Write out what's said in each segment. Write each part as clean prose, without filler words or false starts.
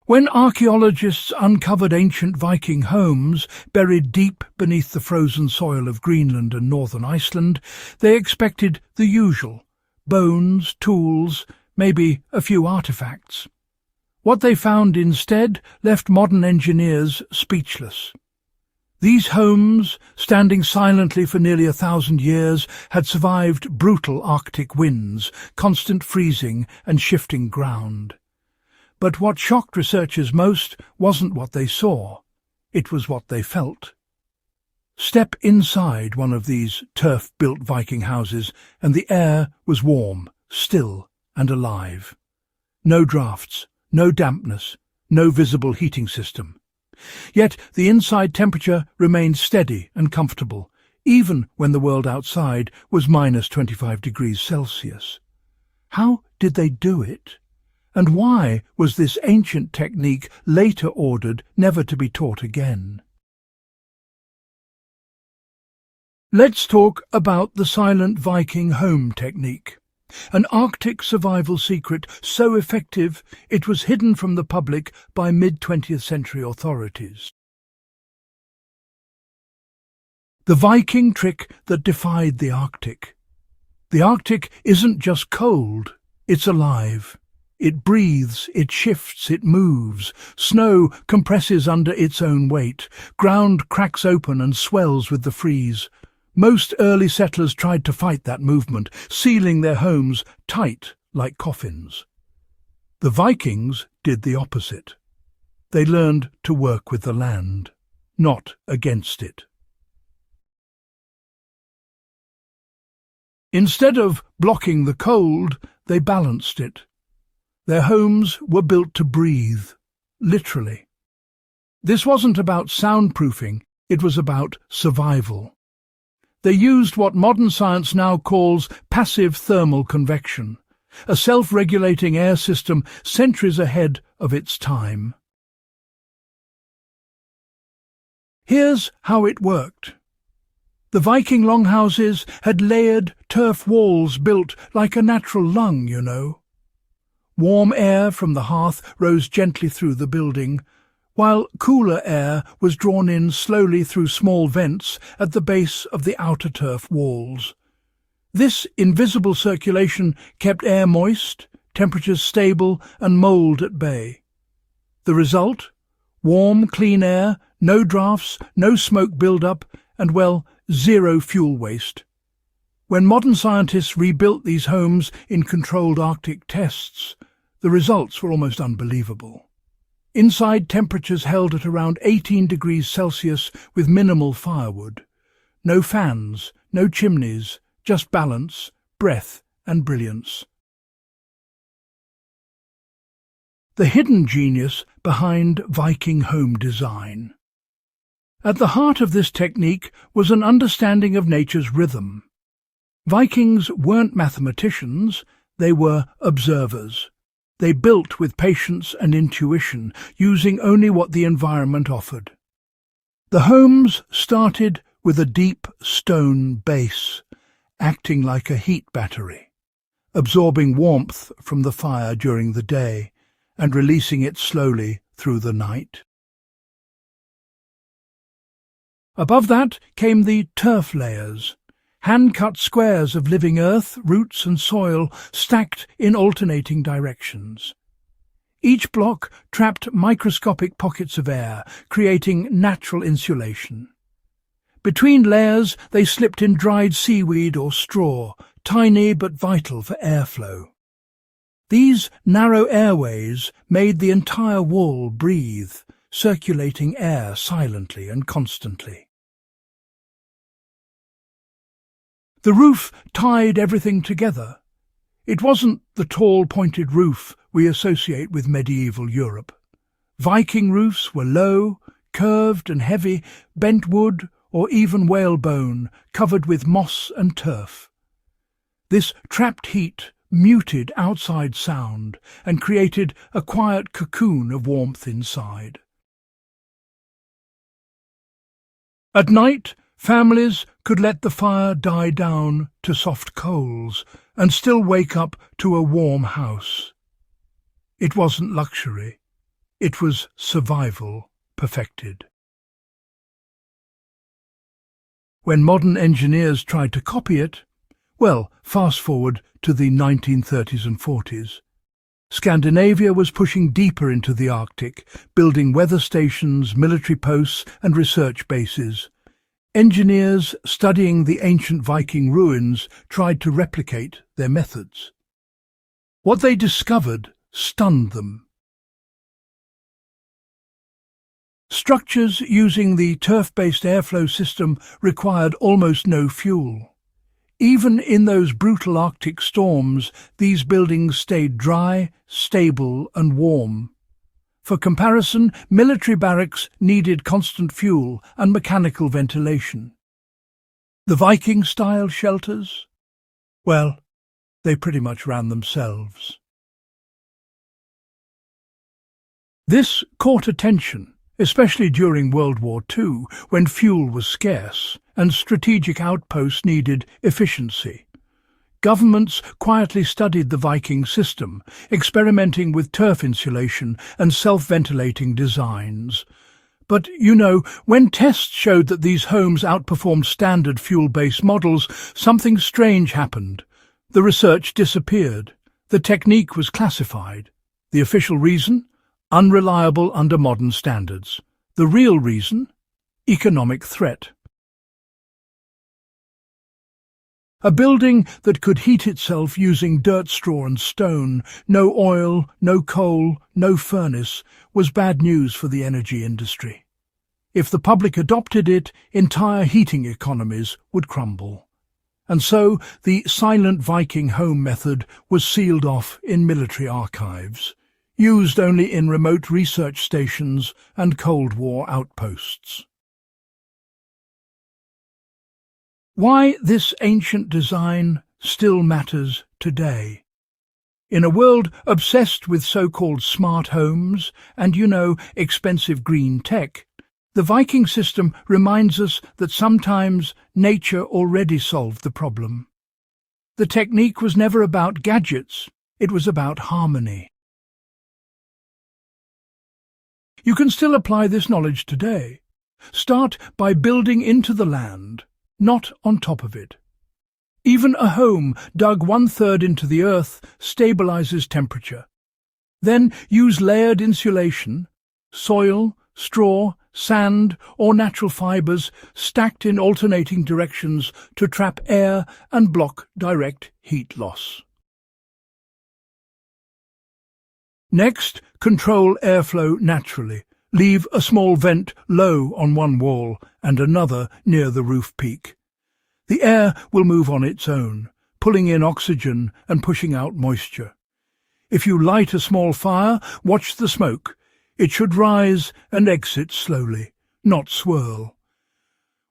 When archaeologists uncovered ancient Viking homes buried deep beneath the frozen soil of Greenland and northern Iceland, they expected the usual: bones, tools, maybe a few artifacts. What they found instead left modern engineers speechless. These homes, standing silently for nearly 1,000 years, had survived brutal Arctic winds, constant freezing and shifting ground. But what shocked researchers most wasn't what they saw, it was what they felt. Step inside one of these turf-built Viking houses, and the air was warm, still and alive. No drafts, no dampness, no visible heating system. Yet the inside temperature remained steady and comfortable, even when the world outside was minus 25 degrees Celsius. How did they do it? And why was this ancient technique later ordered never to be taught again? Let's talk about the Silent Viking Home Technique, an Arctic survival secret so effective it was hidden from the public by mid-20th century authorities. The Viking trick that defied the Arctic. The Arctic isn't just cold, it's alive. It breathes, it shifts, it moves. Snow compresses under its own weight. Ground cracks open and swells with the freeze. Most early settlers tried to fight that movement, sealing their homes tight like coffins. The Vikings did the opposite. They learned to work with the land, not against it. Instead of blocking the cold, they balanced it. Their homes were built to breathe, literally. This wasn't about soundproofing, it was about survival. They used what modern science now calls passive thermal convection, a self-regulating air system centuries ahead of its time. Here's how it worked. The Viking longhouses had layered turf walls built like a natural lung, you know. Warm air from the hearth rose gently through the building, while cooler air was drawn in slowly through small vents at the base of the outer turf walls. This invisible circulation kept air moist, temperatures stable, and mould at bay. The result? Warm, clean air, no drafts, no smoke build-up, and, well, zero fuel waste. When modern scientists rebuilt these homes in controlled Arctic tests, the results were almost unbelievable. Inside temperatures held at around 18 degrees Celsius with minimal firewood. No fans, no chimneys, just balance, breath and brilliance. The hidden genius behind Viking home design. At the heart of this technique was an understanding of nature's rhythm. Vikings weren't mathematicians, they were observers. They built with patience and intuition, using only what the environment offered. The homes started with a deep stone base, acting like a heat battery, absorbing warmth from the fire during the day and releasing it slowly through the night. Above that came the turf layers, hand-cut squares of living earth, roots and soil stacked in alternating directions. Each block trapped microscopic pockets of air, creating natural insulation. Between layers they slipped in dried seaweed or straw, tiny but vital for airflow. These narrow airways made the entire wall breathe, circulating air silently and constantly. The roof tied everything together. It wasn't the tall, pointed roof we associate with medieval Europe. Viking roofs were low, curved and heavy, bent wood or even whalebone, covered with moss and turf. This trapped heat muted outside sound and created a quiet cocoon of warmth inside. At night, families could let the fire die down to soft coals and still wake up to a warm house. It wasn't luxury, It was survival perfected. When modern engineers tried to copy it, well, fast forward to the 1930s and 40s. Scandinavia was pushing deeper into the Arctic, building weather stations, military posts and research bases. Engineers studying the ancient Viking ruins tried to replicate their methods. What they discovered stunned them. Structures using the turf-based airflow system required almost no fuel. Even in those brutal Arctic storms, these buildings stayed dry, stable and warm. For comparison, military barracks needed constant fuel and mechanical ventilation. The Viking-style shelters? Well, they pretty much ran themselves. This caught attention, especially during World War II, when fuel was scarce and strategic outposts needed efficiency. Governments quietly studied the Viking system, experimenting with turf insulation and self-ventilating designs. But, when tests showed that these homes outperformed standard fuel-based models, something strange happened. The research disappeared. The technique was classified. The official reason? Unreliable under modern standards. The real reason? Economic threat. A building that could heat itself using dirt, straw and stone, no oil, no coal, no furnace, was bad news for the energy industry. If the public adopted it, entire heating economies would crumble. And so the Silent Viking Home method was sealed off in military archives, used only in remote research stations and Cold War outposts. Why this ancient design still matters today. In a world obsessed with so-called smart homes and, expensive green tech, the Viking system reminds us that sometimes nature already solved the problem. The technique was never about gadgets, it was about harmony. You can still apply this knowledge today. Start by building into the land, not on top of it. Even a home dug 1/3 into the earth stabilizes temperature. Then use layered insulation, soil, straw, sand or natural fibers stacked in alternating directions to trap air and block direct heat loss. Next, control airflow naturally. Leave a small vent low on one wall and another near the roof peak. The air will move on its own, pulling in oxygen and pushing out moisture. If you light a small fire, watch the smoke. It should rise and exit slowly, not swirl.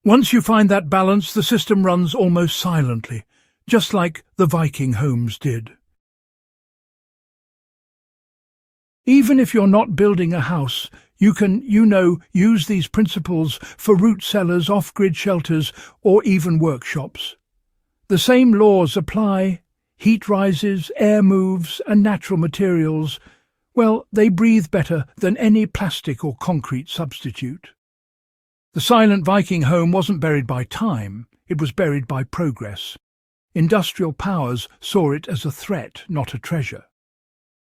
Once you find that balance, the system runs almost silently, just like the Viking homes did. Even if you're not building a house, you can, use these principles for root cellars, off-grid shelters, or even workshops. The same laws apply. Heat rises, air moves, and natural materials, well, they breathe better than any plastic or concrete substitute. The Silent Viking home wasn't buried by time, it was buried by progress. Industrial powers saw it as a threat, not a treasure.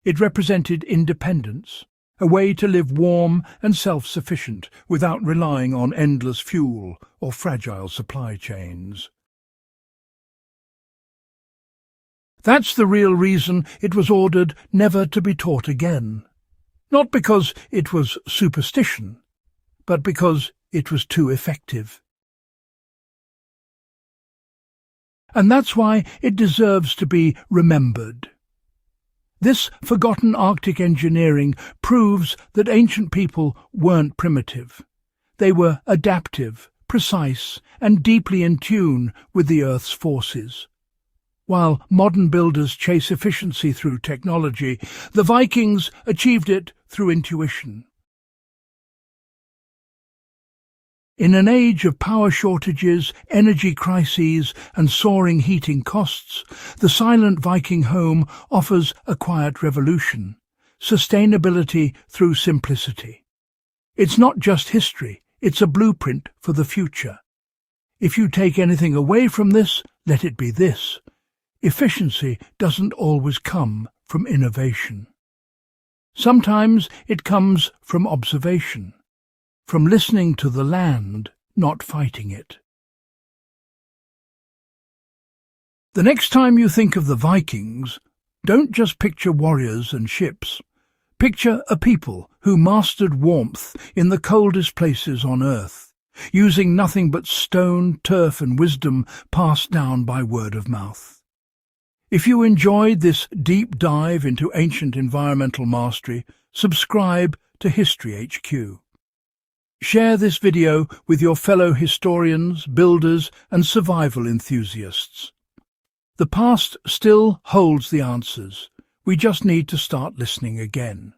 It represented independence, a way to live warm and self-sufficient without relying on endless fuel or fragile supply chains. That's the real reason it was ordered never to be taught again. Not because it was superstition, but because it was too effective. And that's why it deserves to be remembered. This forgotten Arctic engineering proves that ancient people weren't primitive. They were adaptive, precise, and deeply in tune with the Earth's forces. While modern builders chase efficiency through technology, the Vikings achieved it through intuition. In an age of power shortages, energy crises, and soaring heating costs, the Silent Viking home offers a quiet revolution, Sustainability through simplicity. It's not just history, it's a blueprint for the future. If you take anything away from this, let it be this: efficiency doesn't always come from innovation. Sometimes it comes from observation, from listening to the land, not fighting it. The next time you think of the Vikings, don't just picture warriors and ships. Picture a people who mastered warmth in the coldest places on earth, using nothing but stone, turf and wisdom passed down by word of mouth. If you enjoyed this deep dive into ancient environmental mastery, subscribe to HistoryHQ. Share this video with your fellow historians, builders and survival enthusiasts. The past still holds the answers. We just need to start listening again.